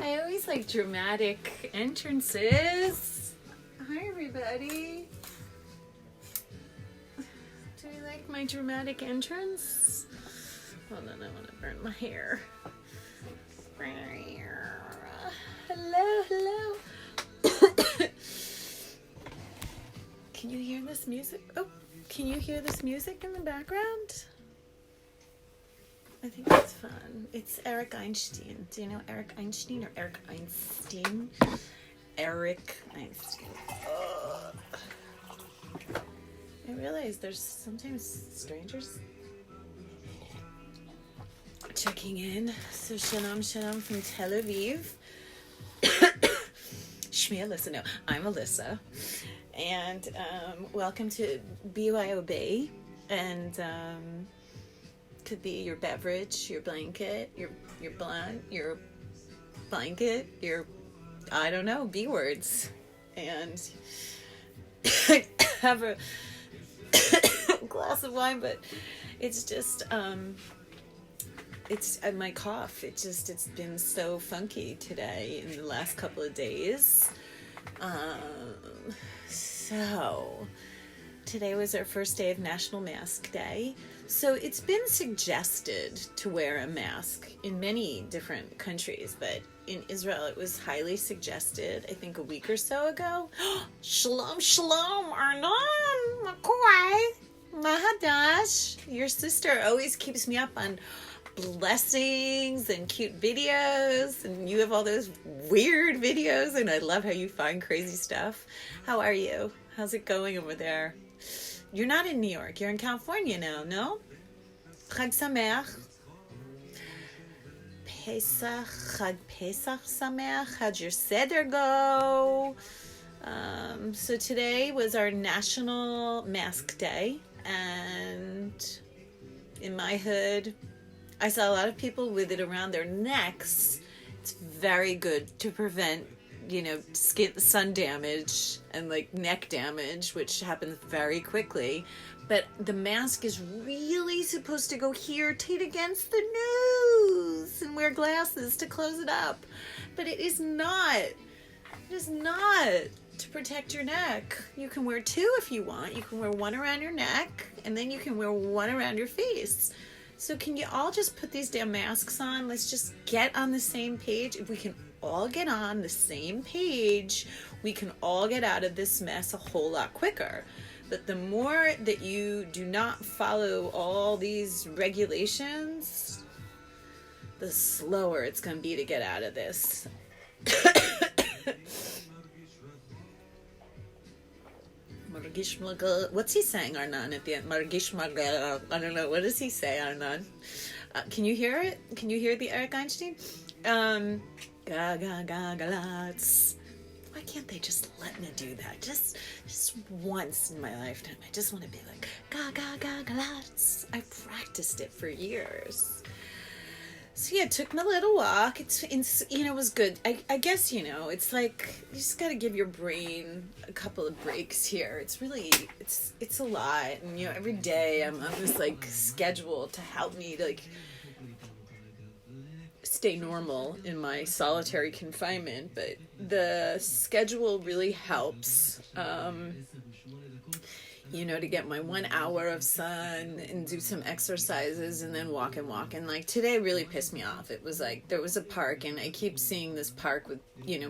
I always like dramatic entrances. Hi, everybody. Do you like my dramatic entrance? Hold on, I want to burn my hair. Hello, hello. Can you hear this music? Oh, can you hear this music in the background? I think it's fun. It's Eric Einstein. Do you know Eric Einstein or Eric Einstein? Eric Einstein. Ugh. I realize there's sometimes strangers checking in. So shalom from Tel Aviv. Shmi Alyssa. No, I'm Alyssa. And welcome to BYOB. And could be your beverage, your blanket, your blunt, your blanket, your, I don't know, B words. And I have a glass of wine, but it's just, it's my cough. It's been so funky today in the last couple of days. So today was our first day of National Mask Day. So it's been suggested to wear a mask in many different countries, but in Israel it was highly suggested, I think a week or so ago. Shalom, shalom, Arnon, McCoy, Mahadash. Your sister always keeps me up on blessings and cute videos, and you have all those weird videos, and I love how you find crazy stuff. How are you? How's it going over there? You're not in New York. You're in California now, no? Chag Sameach. Chag Pesach Sameach. How'd your Seder go? So today was our National Mask Day, and in my hood, I saw a lot of people with it around their necks. It's very good to prevent, sun damage and like neck damage, which happens very quickly. But the mask is really supposed to go here, tight against the nose, and wear glasses to close it up. But it is not. It is not to protect your neck. You can wear two if you want. You can wear one around your neck, and then you can wear one around your face. So can you all just put these damn masks on? Let's just get on the same page. If we can all get on the same page, we can all get out of this mess a whole lot quicker. But the more that you do not follow all these regulations, the slower it's going to be to get out of this. What's he saying, Arnon, at the end? I don't know. What does he say, Arnon? Can you hear it? Can you hear the Eric Einstein? Why can't they just let me do that? Just once in my lifetime. I just want to be like, I practiced it for years. So yeah, took my little walk. It was good. I guess, it's like, you just got to give your brain a couple of breaks here. It's really, it's a lot. And, every day I'm on this like schedule to help me to like stay normal in my solitary confinement. But the schedule really helps, to get my 1 hour of sun and do some exercises and then walk. And like today really pissed me off. It was like, there was a park, and I keep seeing this park with,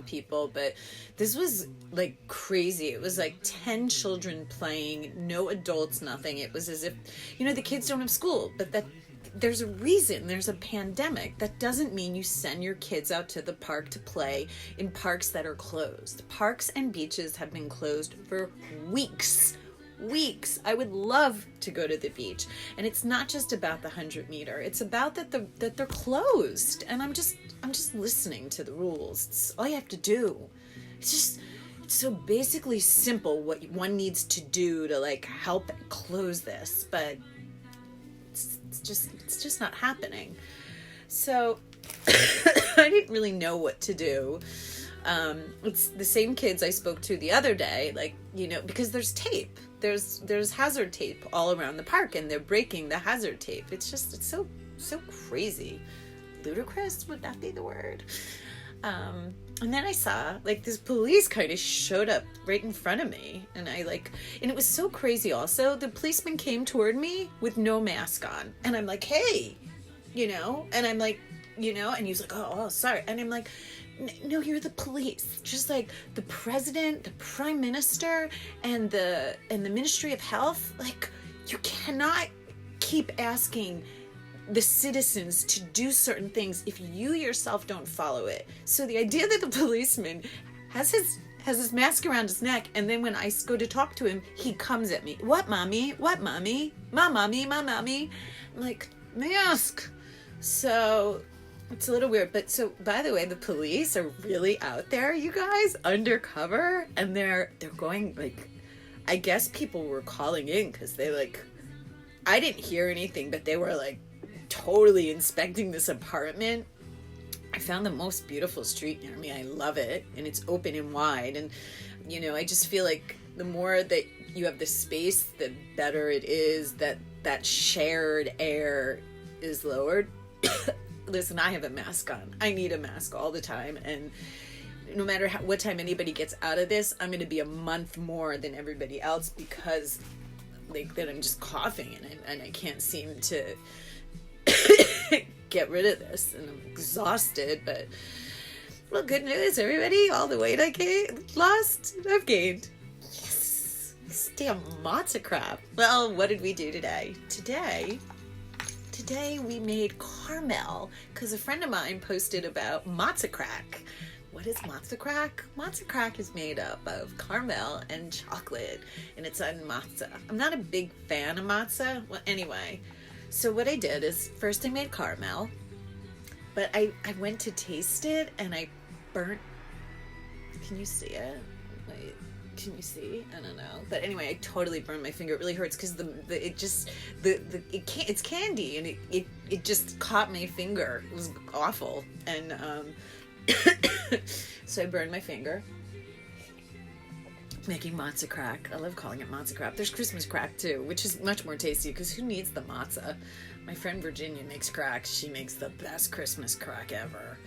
people, but this was like crazy. It was like 10 children playing, no adults, nothing. It was as if, the kids don't have school, but that there's a reason. There's a pandemic. That doesn't mean you send your kids out to the park to play in parks that are closed. Parks and beaches have been closed for weeks. I would love to go to the beach, and it's not just about the 100-meter. It's about that they're closed, and I'm just listening to the rules. It's all you have to do. It's so basically simple what one needs to do to like help close this, but it's just not happening. So I didn't really know what to do. It's the same kids I spoke to the other day, like, because there's tape. There's hazard tape all around the park, and they're breaking the hazard tape. It's so crazy. Ludicrous, would that be the word? And then I saw like this police kind of showed up right in front of me, and and it was so crazy. Also, the policeman came toward me with no mask on, and I'm like, hey, and I'm like, and he was like, oh, sorry, and I'm like, no, you're the police. Just like the president, the prime minister, and the Ministry of Health. Like, you cannot keep asking the citizens to do certain things if you yourself don't follow it. So the idea that the policeman has his mask around his neck, and then when I go to talk to him, he comes at me. What, mommy? What, mommy? My mommy? My mommy? I'm like, mask. So it's a little weird. But so, by the way, the police are really out there, you guys, undercover, and they're going, like, I guess people were calling in because they, like, I didn't hear anything, but they were like totally inspecting this apartment. I found the most beautiful street near me. I love it, and it's open and wide, and I just feel like the more that you have the space, the better it is that shared air is lowered. Listen, I have a mask on. I need a mask all the time, and no matter what time anybody gets out of this, I'm going to be a month more than everybody else because like that I'm just coughing and I can't seem to get rid of this, and I'm exhausted. But well, good news, everybody, all the weight I lost, I've gained. Yes, this damn matzo crap. Well, what did we do today? Today we made caramel because a friend of mine posted about matzo crack. What is matzo crack? Matzo crack is made up of caramel and chocolate, and it's on matzo. I'm not a big fan of matzo. Well, anyway, so what I did is first I made caramel, but I went to taste it and I burnt. Can you see it? Wait, can you see? I don't know. But anyway, I totally burned my finger. It really hurts because it's candy, and it just caught my finger. It was awful, and so I burned my finger making matzo crack. I love calling it matzo crack. There's Christmas crack too, which is much more tasty because who needs the matzo? My friend Virginia makes crack. She makes the best Christmas crack ever.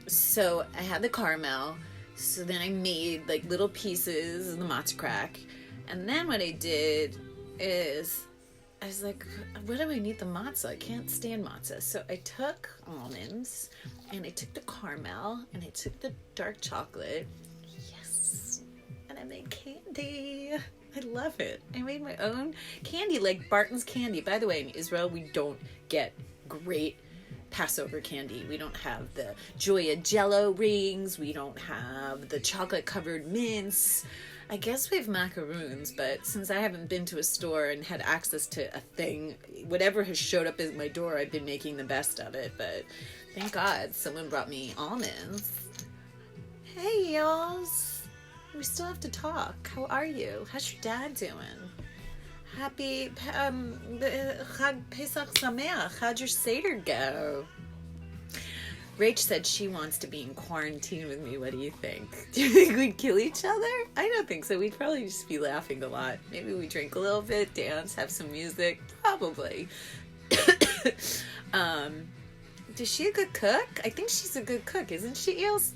So I had the caramel. So then I made like little pieces of the matzo crack. And then what I did is I was like, what do I need the matzo? I can't stand matzo. So I took almonds, and I took the caramel, and I took the dark chocolate. Yes. And I made candy. I love it. I made my own candy, like Barton's candy. By the way, in Israel, we don't get great Passover candy. We don't have the Joya Jello rings. We don't have the chocolate covered mints. I guess we have macaroons, but since I haven't been to a store and had access to a thing, whatever has showed up at my door, I've been making the best of it. But thank God someone brought me almonds. Hey, y'alls. We still have to talk. How are you? How's your dad doing? Happy Chag Pesach Sameach. How'd your Seder go? Rach said she wants to be in quarantine with me. What do you think? Do you think we'd kill each other? I don't think so. We'd probably just be laughing a lot. Maybe we drink a little bit, dance, have some music. Probably. Is she a good cook? I think she's a good cook, isn't she, Eels?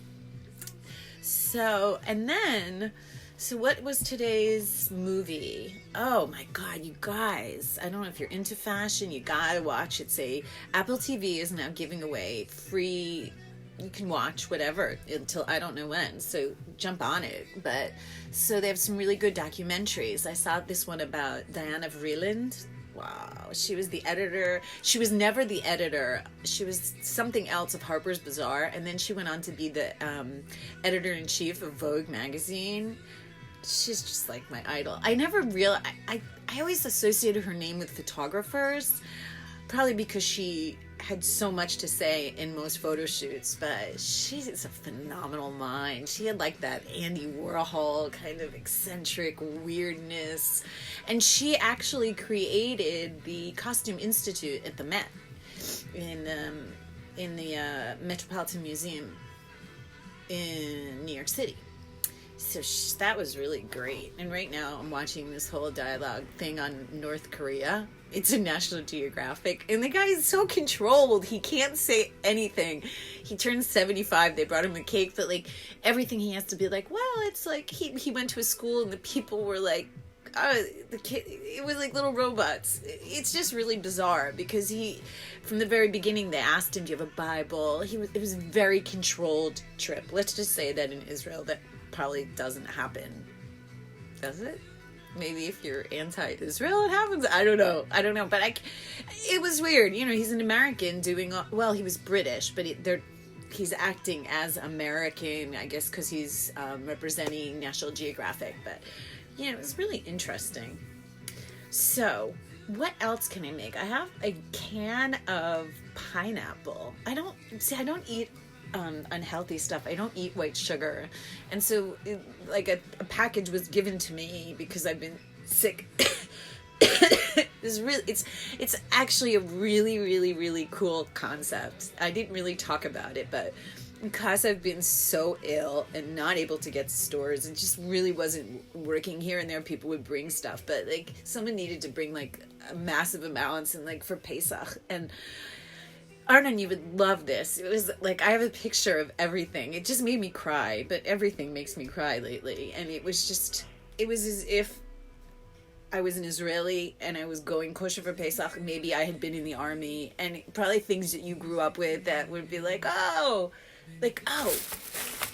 So what was today's movie? Oh my God, you guys. I don't know if you're into fashion. You gotta watch it. Apple TV is now giving away free. You can watch whatever until I don't know when. So jump on it. But so they have some really good documentaries. I saw this one about Diana Vreeland. Wow. She was the editor. She was never the editor. She was something else of Harper's Bazaar. And then she went on to be the editor-in-chief of Vogue magazine. She's just like my idol. I never realized, I always associated her name with photographers, probably because she had so much to say in most photo shoots, but she's a phenomenal mind. She had like that Andy Warhol kind of eccentric weirdness, and she actually created the Costume Institute at the Met in the Metropolitan Museum in New York City. So that was really great. And right now I'm watching this whole dialogue thing on North Korea. It's a National Geographic. And the guy is so controlled. He can't say anything. He turns 75. They brought him a cake, but like everything he has to be like, well, it's like he went to a school and the people were like, the kid, it was like little robots. It's just really bizarre because from the very beginning, they asked him, do you have a Bible? It was a very controlled trip. Let's just say that in Israel, that probably doesn't happen. Does it? Maybe if you're anti-Israel, it happens. I don't know. But it was weird. You know, he's an American he was British, but he's acting as American, I guess, because he's representing National Geographic. But, you know, it was really interesting. So, what else can I make? I have a can of pineapple. I don't eat unhealthy stuff. I don't eat white sugar. And so a package was given to me because I've been sick. It's actually a really, really, really cool concept. I didn't really talk about it, but because I've been so ill and not able to get to stores, it just really wasn't working. Here and there people would bring stuff, but like someone needed to bring like a massive amounts and like for Pesach. And Arnon, you would love this. It was like, I have a picture of everything. It just made me cry, but everything makes me cry lately. And it was as if I was an Israeli and I was going kosher for Pesach. Maybe I had been in the army, and probably things that you grew up with that would be like, oh,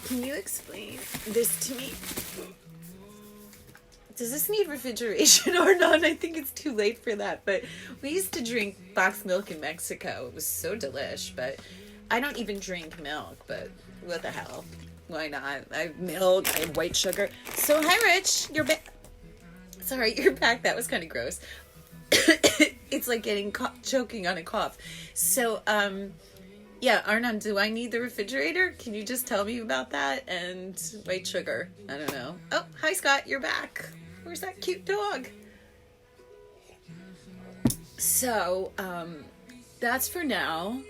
can you explain this to me? Does this need refrigeration or not? I think it's too late for that. But we used to drink boxed milk in Mexico. It was so delish. But I don't even drink milk. But what the hell? Why not? I have milk. I have white sugar. So, hi, Rich. You're back. Sorry, you're back. That was kind of gross. It's like choking on a cough. So, yeah, Arnon, do I need the refrigerator? Can you just tell me about that? And white sugar. I don't know. Oh, hi, Scott. You're back. Where's that cute dog? So, that's for now.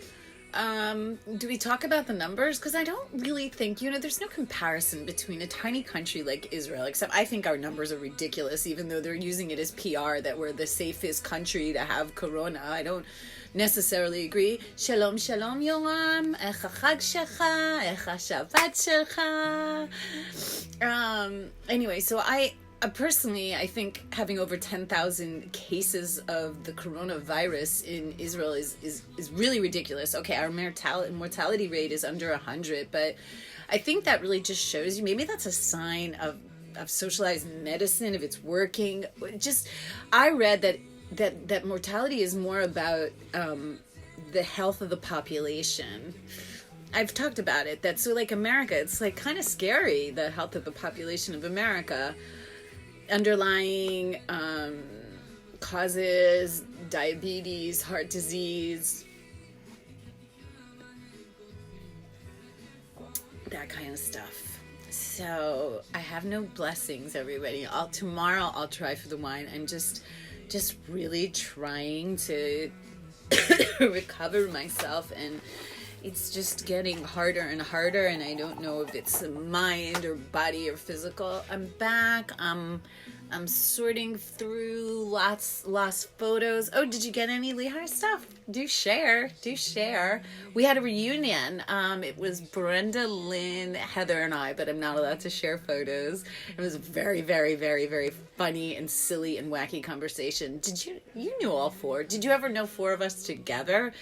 Do we talk about the numbers? Because I don't really think, there's no comparison between a tiny country like Israel, except I think our numbers are ridiculous, even though they're using it as PR, that we're the safest country to have corona. I don't necessarily agree. Shalom, shalom, Yoram. Echa chag shecha. Echa shavat shecha. Anyway, so I think having over 10,000 cases of the coronavirus in Israel is really ridiculous. Okay, our mortality rate is under 100, but I think that really just shows you, maybe that's a sign of socialized medicine, if it's working. I read that mortality is more about the health of the population. I've talked about it. So like America, it's like kind of scary, the health of the population of America. Underlying causes, diabetes, heart disease, that kind of stuff. So I have no blessings, everybody. Tomorrow I'll try for the wine. I'm just really trying to recover myself, and it's just getting harder and harder, and I don't know if it's mind or body or physical. I'm back. I'm sorting through lost photos. Oh, did you get any Lehigh stuff? Do share. We had a reunion. It was Brenda, Lynn, Heather, and I, but I'm not allowed to share photos. It was a very, very, very, very funny and silly and wacky conversation. You knew all four. Did you ever know four of us together?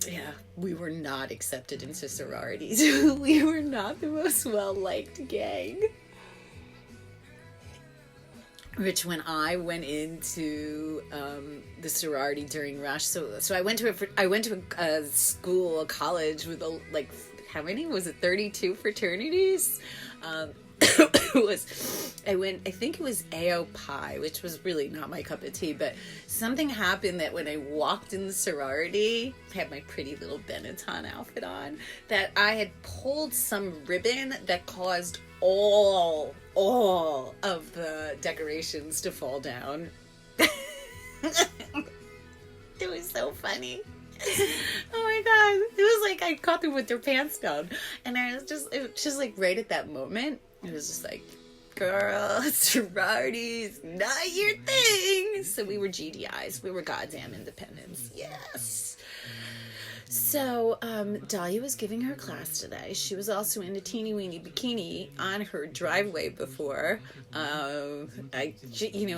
Yeah, we were not accepted into sororities. We were not the most well-liked gang. Rich, when I went into the sorority during Rush, so I went to a school, a college with how many was it? 32 fraternities. I think it was AO Pi, which was really not my cup of tea, but something happened that when I walked in the sorority, I had my pretty little Benetton outfit on, that I had pulled some ribbon that caused all of the decorations to fall down. It was so funny. Oh my god, it was like I caught them with their pants down, and it was just like right at that moment, It was just like, girl, sorority's not your thing. So we were GDIs. We were goddamn independents. Yes. So Dahlia was giving her class today. She was also in a teeny weeny bikini on her driveway before.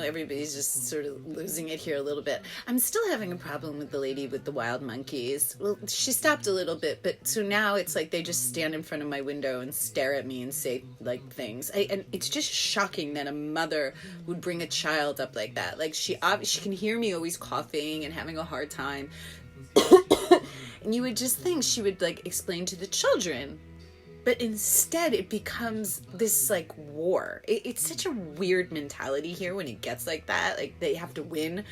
Everybody's just sort of losing it here a little bit. I'm still having a problem with the lady with the wild monkeys. Well, she stopped a little bit, but so now it's like they just stand in front of my window and stare at me and say like things. And it's just shocking that a mother would bring a child up like that. Like she can hear me always coughing and having a hard time. And you would just think she would like explain to the children, but instead it becomes this like war. It's such a weird mentality here when it gets like that, like they have to win.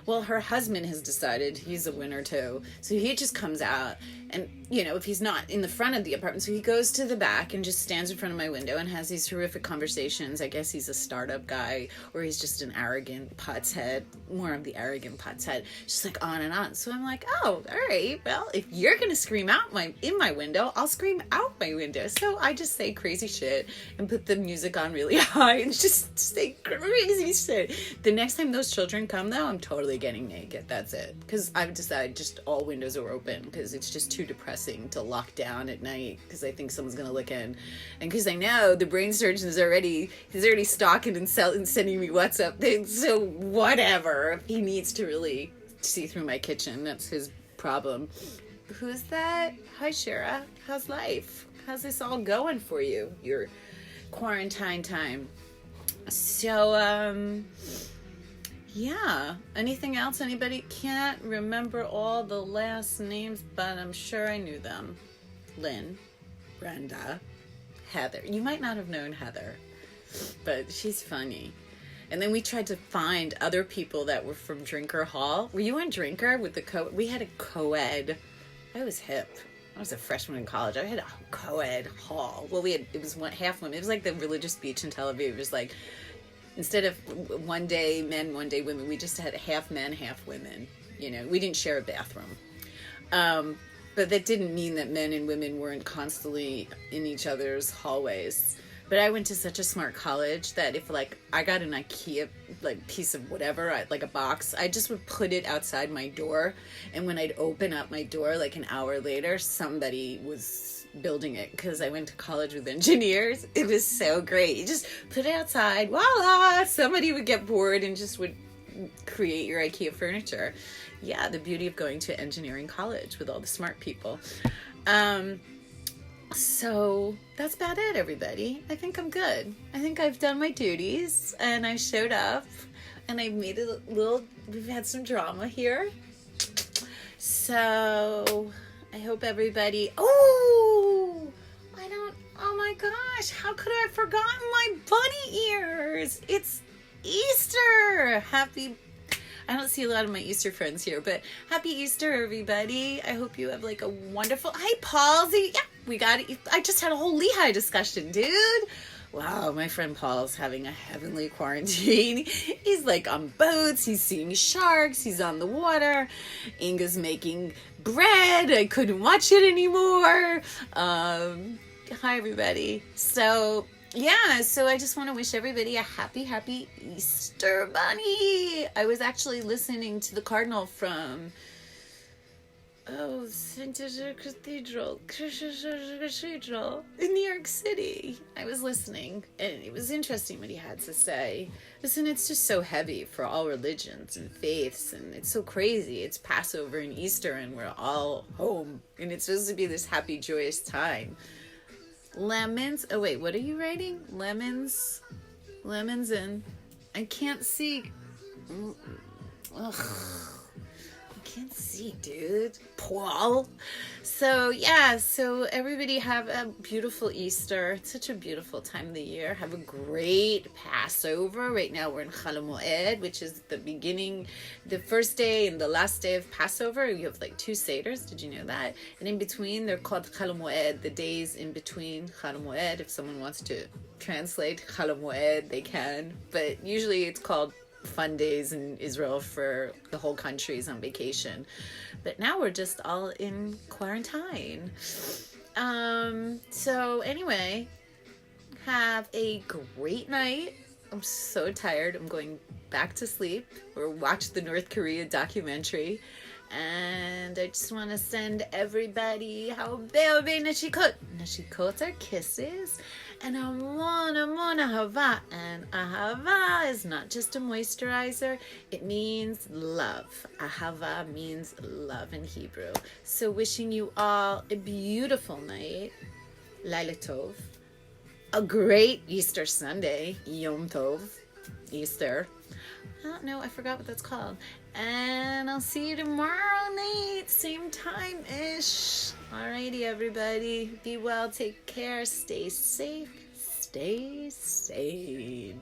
Well, her husband has decided he's a winner too, so he just comes out and, if he's not in the front of the apartment, so he goes to the back and just stands in front of my window and has these horrific conversations. I guess he's a startup guy, or he's just an arrogant pot's head, more of the arrogant pot's head, just like on and on. So I'm like, oh, all right, well, if you're gonna scream out in my window, I'll scream out my window. So I just say crazy shit and put the music on really high and just say crazy shit. The next time those children come, though, I'm totally getting naked. That's it. Because I've decided just all windows are open because it's just too depressing to lock down at night because I think someone's going to look in. And because I know the brain surgeon is already stalking and sending me WhatsApp things. So whatever. If he needs to really see through my kitchen, that's his problem. Who's that? Hi, Shara. How's life? How's this all going for you? Your quarantine time. So, yeah. Anything else? Anybody? Can't remember all the last names, but I'm sure I knew them. Lynn, Brenda, Heather. You might not have known Heather, but she's funny. And then we tried to find other people that were from Drinker Hall. Were you on Drinker with the we had a co-ed. I was hip. I was a freshman in college. I had a co-ed hall. Well, it was half women. It was like the religious beach in Tel Aviv. It was like, instead of one day men, one day women, we just had half men, half women. We didn't share a bathroom. But that didn't mean that men and women weren't constantly in each other's hallways. But I went to such a smart college that if I got an IKEA piece of whatever, like a box, I just would put it outside my door. And when I'd open up my door an hour later, somebody was building it because I went to college with engineers. It was so great. You just put it outside, voila! Somebody would get bored and just would create your IKEA furniture. Yeah, the beauty of going to engineering college with all the smart people. So that's about it, everybody. I think I'm good. I think I've done my duties and I showed up and I made we've had some drama here. So I hope everybody, oh my gosh, how could I have forgotten my bunny ears? It's Easter. I don't see a lot of my Easter friends here, but happy Easter, everybody. I hope you have a wonderful... Hi, Paulsy. Yeah, we got it. I just had a whole Lehigh discussion, dude. Wow, my friend Paul's having a heavenly quarantine. He's on boats. He's seeing sharks. He's on the water. Inga's making bread. I couldn't watch it anymore. Hi, everybody. So... yeah, so I just want to wish everybody a happy Easter Bunny. I was actually listening to the Cardinal from St. Cathedral in New York City. I was listening, and it was interesting what he had to say. Listen, it's just so heavy for all religions and faiths, and it's so crazy. It's Passover and Easter, and we're all home, and it's supposed to be this happy, joyous time. Lemons. Oh, wait, what are you writing? Lemons and I can't see. Ugh. I can't see, dude. Paul. So, yeah, so everybody have a beautiful Easter. It's such a beautiful time of the year. Have a great Passover. Right now we're in Chol Hamoed, which is the first day and the last day of Passover. You have 2 Seders. Did you know that? And in between, they're called Chol Hamoed, the days in between Chol Hamoed. If someone wants to translate Chol Hamoed, they can. But usually it's called fun days in Israel for the whole country's on vacation. But now we're just all in quarantine. So anyway, Have a great night. I'm so tired. I'm going back to sleep or watch the North Korea documentary. And I just want to send everybody how baby nashikot. Nashikot are kisses. And amona hava. And ahava is not just a moisturizer. It means love. Ahava means love in Hebrew. So wishing you all a beautiful night. Laila Tov. A great Easter Sunday. Yom Tov. Easter. No, I forgot what that's called. And I'll see you tomorrow night, same time-ish. Alrighty, everybody. Be well, take care, stay safe, stay sane.